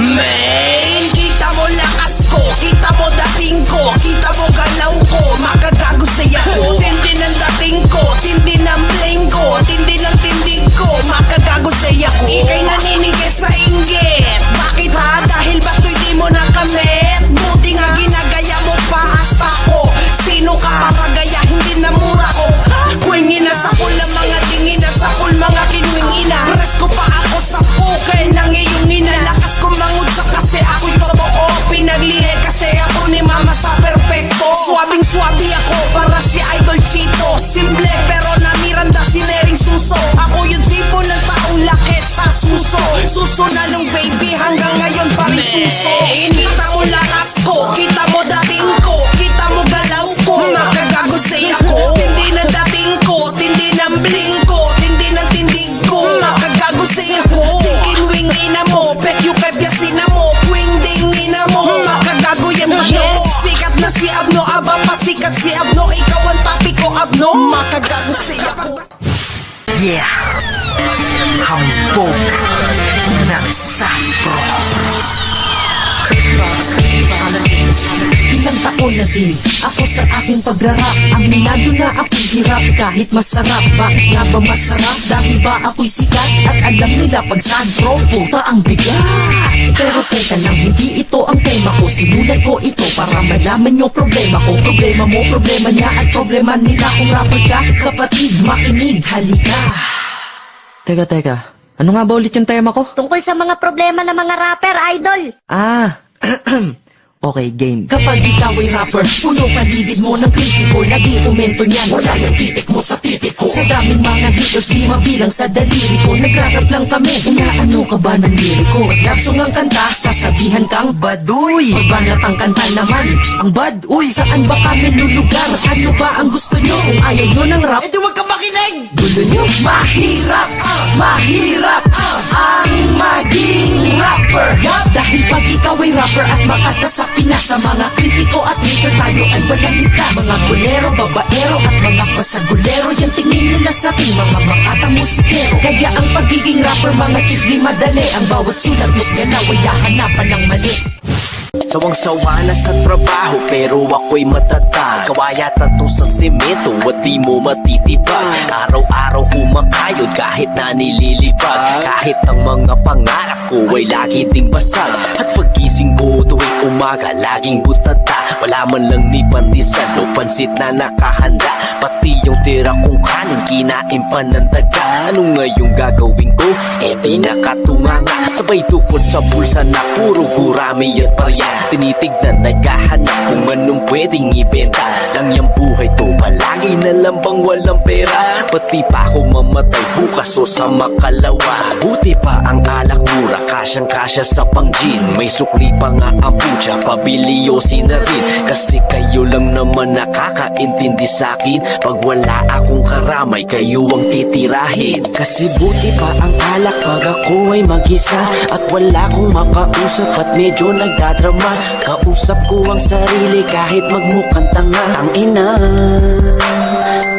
Man, kita mo lakas ko, kita mo dating ko, kita mo galaw ko, makagago siya ko. Tindi ng dating ko, tindi ng bling ko, tindi ng tindig ko, makagago siya ko. Ika'y naninigay sa inggit, bakit ha? Dahil ba't di mo nakamit? Buti nga ginagaya mo pa hasta ko. Sino ka para gaya, hindi na mura ko. Kuwingin na sa kul ng mga tingin na sa kul mga kinuwing ina. Pares ko pa ako sa pukay ng iyong ina. Lakas ko mangudsa kasi ako'y totoo. Pinaglihe kasi ako ni mama sa perpekto. Swabing swabi ako para si Idol Chito. Simple pero na Miranda sinering suso. Ako yung tipo ng taong laki sa suso. Suso na nung baby hanggang ngayon pa rin suso. Kita mo lakas ko, kita mo dating ko, kita mo galaw ko, makagago say ako. Tindi ng dating ko, tindi ng bling ko, tindi ng tindig ko, makagago say ako. Kinuwing ina mo, pekyo kay piyasina mo, puwing ding ina mo, makagago yan mo. Yes, sikat na si Abno, aba pasikat si Abno, ikaw ang topic ko Abno, makagago say ako. Yeah, hambog ng sakro. Ilang taon na din ako sa aking pagrarap. Aminado na ako'y hirap kahit masarap. Bakit nga ba masarap? Dahil ba ako'y sikat? At alam nila pag sagro, puta ang bigat. Pero teka lang, hindi ito ang tema ko. Simulan ko ito para malaman nyo problema ko. Problema mo, problema niya at problema nila. Kung rapper ka, kapatid, makinig, halika. Teka, ano nga ba ulit yung tema ko? Tungkol sa mga problema ng mga rapper, idol. Okay, game. Kapag ikaw ay rapper, puno paligid mo ng kritiko. Lagi komento niyan, wala yung titik mo sa titik ko. Sa daming mga haters, di mabilang sa daliri ko. Nagrarap lang kami, inaano ka ba ng liriko? At lapsong ang kanta, sasabihan kang baduy. Pagbanat ang kanta naman, ang bad, uy. Saan ba kami lulugar? Ano ba ang gusto nyo? Kung ayaw nyo ng rap, Edi wag ka makinig! gulo nyo. Mahirap, mahirap ang maging rapper. Dahil pag ikaw ay rapper at makata sa Pinas, sa mga kritiko at hater tayo ay walang litas. Mga bolero, babaero at mga pasagulero, yung tingin nila sa ating mga makata musikero. Kaya ang pagiging rapper mga chief di madali. Ang bawat sulat mo't galaw ay hahanapan ng mali. Sawang-sawa na sa trabaho pero ako'y matatag. Kawaya tato sa semento at di mo matitibag. Araw-araw kumakayod kahit na nililibag. Kahit ang mga pangarap ko ay lagi ding basag. At paggising ko tuwing umaga laging butata. Wala man lang ni pandisan o pansit na nakahanda. Pati yung tira kong kanin kinain pa ng daga. Ano ngayong gagawin ko? Pinakatunganga. Sabay tukod sa bulsa na puro gurami at parya. Tinitignan, naghahanap kung anong pwedeng ibenta. Lang yung buhay to, palagi na lang bang walang pera? Pati pa ako mamatay bukas o sa makalawa. Buti pa ang alak mura, kasyang-kasya sa pang-gin. May sukli pa nga ang putya, pabiliyosin na rin. Kasi kayo lang naman nakakaintindi sa'kin. Pag wala akong karamay, kayo ang titirahin. Kasi buti pa ang alak pag ako ay mag-isa. At wala akong makausap at medyo nagdadrama. Kausap ko ang sarili kahit magmukhang tanga. Ang ina,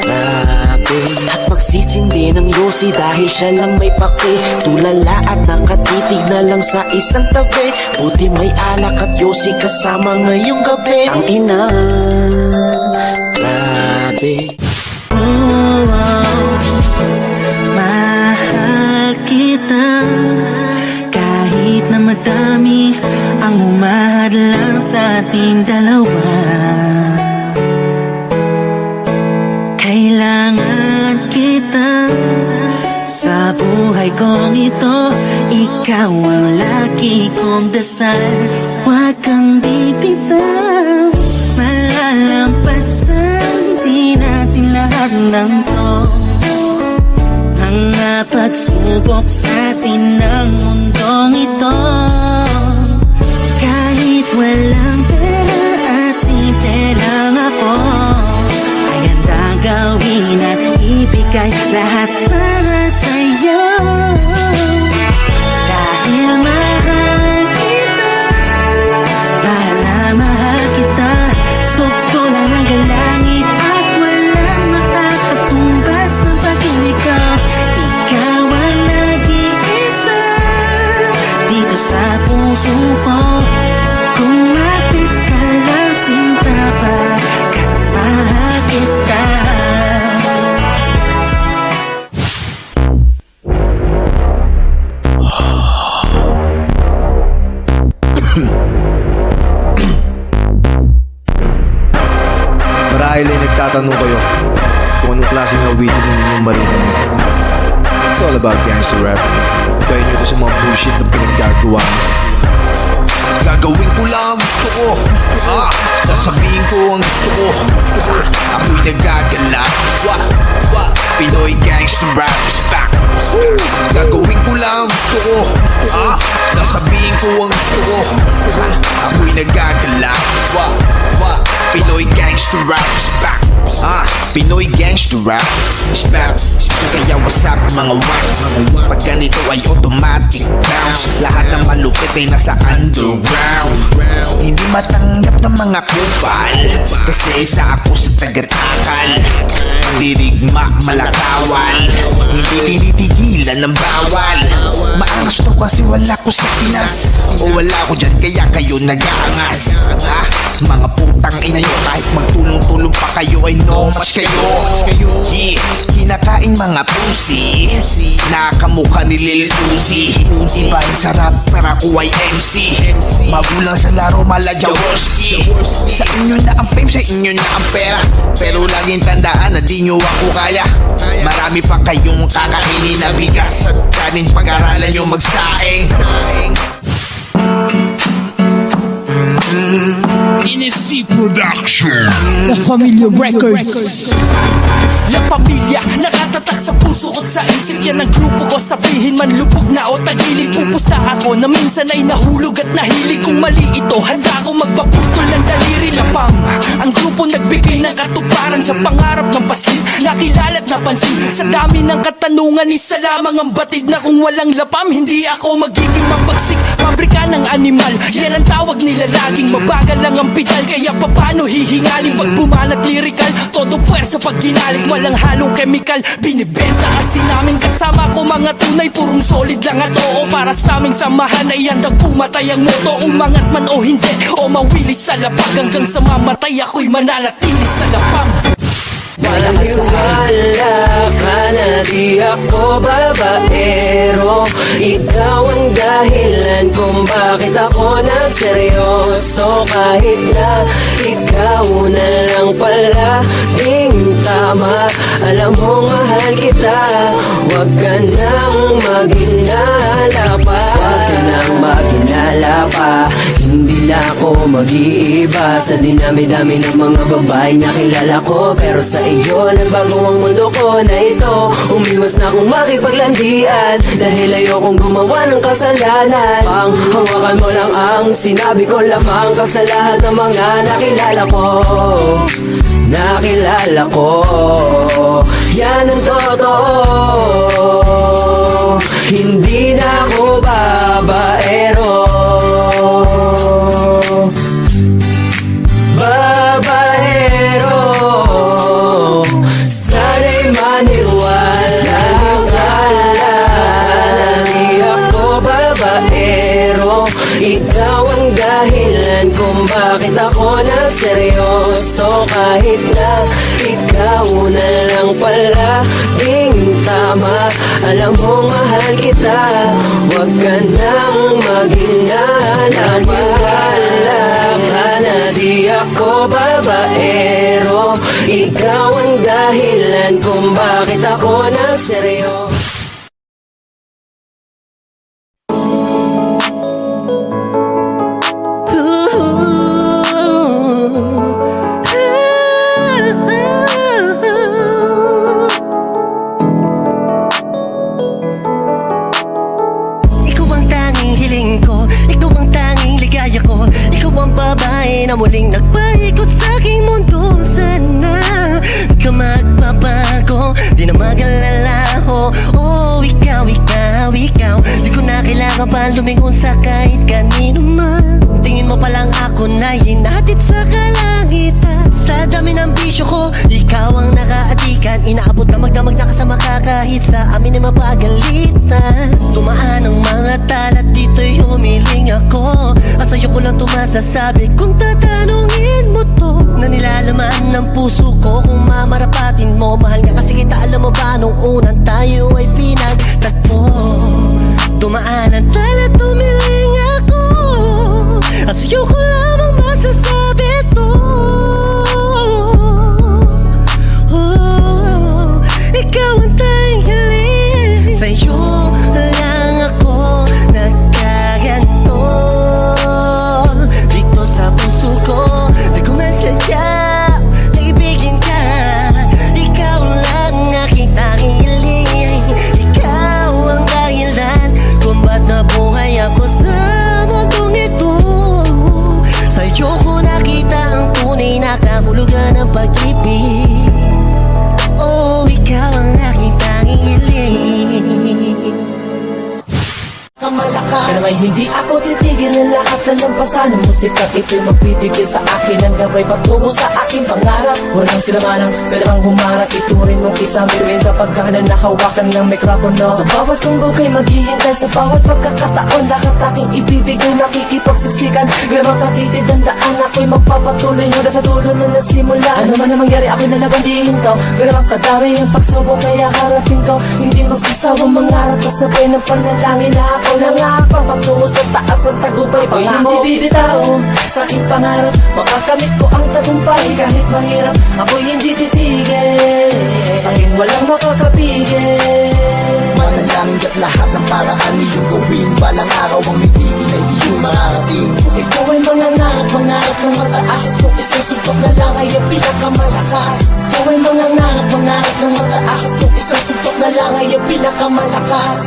grabe. At magsisindi ng yosi dahil siya lang may pake. Tulala at nakatitig na lang sa isang tabi. Buti may alak at yosi kasama ngayong gabi. Ang ina, grabe. Mahal kita kahit na madami ang umahadlang sa ating dalawa. Kailangan kita sa buhay kong ito. Ikaw ang lagi kong dasal. Huwag kang bibitaw. Malalampasan di natin lahat ng to. Mga pagsubok sa atin ng mundong ito. Kahit walang pera at simple lang ako, ay handang gawin at ibigay lahat para sa'yo. Dahil mahal kita, mahal na mahal kita. Sukto lang ang galangit at walang makakatumbas ng pag-ibig ko. Ikaw ang nag-iisa. magtatanong kayo kung anong klaseng awitin na ninyong maririnig. It's all about gangster rap. Gaya nyo ito sa mga bullshit na pinaggagawa nyo. Gagawin ko lang ang gusto ko. Sasabihin ko ang gusto ko. Ako'y nagagala. Pinoy gangster rap is back. Gagawin ko lang ang gusto ko. Sasabihin ko ang gusto ko. Ako'y nagagala. Pinoy gangster rap is back. Pinoy gangster rap is back. Kaya what's up mga whack? Pag ganito ay automatic bounce. Lahat ng malupit ay nasa underground. Hindi matanggap ng mga kupal, kasi isa ako sa taga-takal. Pandirigma, malakawan, hindi tinitigilan ng bawal. Maangas to kasi wala ko sa Pinas, o wala ko dyan kaya kayo nag-aangas. Mga putang ina nyo, kahit magtulong-tulong pa kayo ay no match kayo. Yeah, kinakain mga pussy, nakamukha ni Lil Uzi. Iba yung sarap pero ako ay MC. Magulang sa laro, mala Jaworski. Sa inyo na ang fame, sa inyo na ang pera, pero laging tandaan na di nyo ako kaya. Marami pa kayong kakainin na bigas at kanin, pag-aralan nyo magsaing. NSC Production. La Familia Records. La Pamilya, nakatatak sa puso ko't sa isip. Yan ang grupo ko, sabihin man lubog na o tagilid. Pupusta ako na minsan ay nahulog at nahilig. Kung mali ito, handa ko magpaputol ng daliri. Lapang, ang grupo nagbigay ng katuparan sa pangarap ng paslin. Nakilala't napansin, sa dami ng katanungan, isa lamang ang batid na kung walang lapam, hindi ako magiging mapagsik. Pabrika ng animal, yan ang tawag nila laging. Mabagal lang ang pedal, kaya papano hihingalin? Pag bumanat lirikal, todo puwersa pag ginalit. Walang halong chemical, binibenta kasi namin. Kasama ko mga tunay, purong solid lang at oo. Para sa aming samahan ay handang pumatay ang moto. Umangat man o hindi, o mawili sa lapag, hanggang sa mamatay ako'y mananatili sa lapang. Maniwala ka na di ako babaero. Ikaw ang dahilan kung bakit ako na seryoso. Kahit na ikaw na lang pala ding tama, alam mo mahal kita. Huwag ka nang maghinala pa. Huwag ka nang maghinala pa. Hindi na ako mag-iiba sa dinami-dami ng mga babae na kilala ko. Pero sa iyo, nagbago ang mundo ko na ito. Umiwas na akong makipaglandian dahil ayokong gumawa ng kasalanan. Panghawakan mo lang ang sinabi ko lamang ka sa lahat ng mga nakilala ko. Nakilala ko, yan ang totoo. Hindi na ako babaero. Babaero, sana'y maniwala ka na di ako babaero. Ikaw ang dahilan kung bakit ako na seryoso. Kahit na ikaw na lang pala ding tama, alam mo mahal kita. Huwag ka nang maghinala. Maniwala ka na di ako babaero. Ikaw ang dahilan kung bakit ako na seryoso. Na muling nagpaikot sa aking mundo. Sana di ka magbabago, di na mag-alala ho. Oh, ikaw, ikaw, ikaw, di ko na kailangan pa lumingon sa kahit kanino man. Tingin mo palang ako na hinatid sa kalangitan. Sa dami ng bisyo ko, ikaw ang nakaatikan. Inaabot na magdamag na kasama ka kahit sa amin ay mapagalitan. Tumaan ang mga talat, dito'y humiling ako. At sa'yo ko lang tumasasabi kung tatanungin mo to, na nilalaman ng puso ko kung mamarapatin mo. Mahal nga kasi kita, alam mo ba nung unang tayo ay pinagtagpo. Tumaan ang talat, tumiling ako. At sa'yo ko lamang masasabi to, ay hindi ako titigil ng lahat na lampasan ng musika. Ito'y magbibigay sa akin ng gabay patungo sa aking pangarap. Walang silamanang pwede kang humarap. Iturin mong isang biruin kapag ka na nakawakan ng mikropono. Sa bawat kumbukay maghihintay sa bawat pagkakataon. Lahat aking ibibigay makikipagsiksikan. Gramang katitid ang daan ako'y magpapatuloy hanggang sa dulo na nasimula. Ano man ang mangyari ako'y nalabandihin ko. Gramang kadami ang pagsubok kaya harapin ko. Hindi magsasawang mangarap kasabay ng panalangin na ako na nga papatungo sa taas ng tagumpay. Ako'y hindi bibitaw sa aking pangarap. Makakamit ko ang tagumpay kahit mahirap. Ako'y hindi titigil, sa akin walang makakapigil. Manalangin ka't lahat ng paraan iyong gawin. Balang araw ang mitigil ay iyong makarating. Ikaw ay mangarap ng mataas. Kung isang suntok na lang ay ang pinakamalakas. Ikaw ay mangarap ng mataas. Kung isang suntok na lang ay ang pinakamalakas.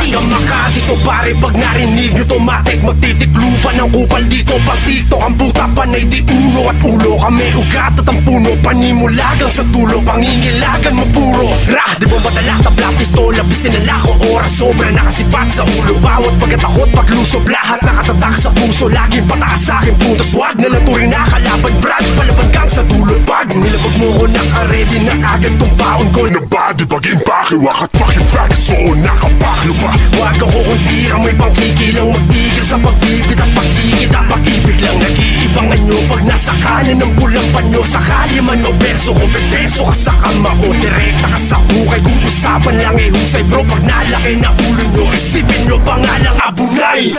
Hanggang Makati to pare, pag narinig nyo tomatic magtitiklupan ng kupal dito. Pag TikTok ang puta panay di ulo at ulo. Kami ugat at ang puno, panimulagang sa tulo. Pangingilagan mo puro di mo madala, tabla, pistola, bisinala ko oras. Sobra nakasipat sa ulo. Bawat pagkatakot, paglusob, lahat nakatatak sa puso. Laging pataas sa aking puntos, wag na naturing nakalaban. Brad, palaban kang sa dulo. Pag nilabag mo ko, naka-ready na agad tong baon ko. Na body, pag-impake, wakat fucking faggot. So, nakapaklo pa. Wag ako kung tira, may pangkikilang magtigil sa pagbibit at pagtigit. Ang pag-ibig lang nag-iibangan nyo pag nasa kanan ng pulang panyo. Sakali man o beso ko, beso ka sa kama o direkta ka sa hukay. Kung usapan lang eh husay bro, pag nalaki na ulo nyo, isipin nyo pangalang abunay.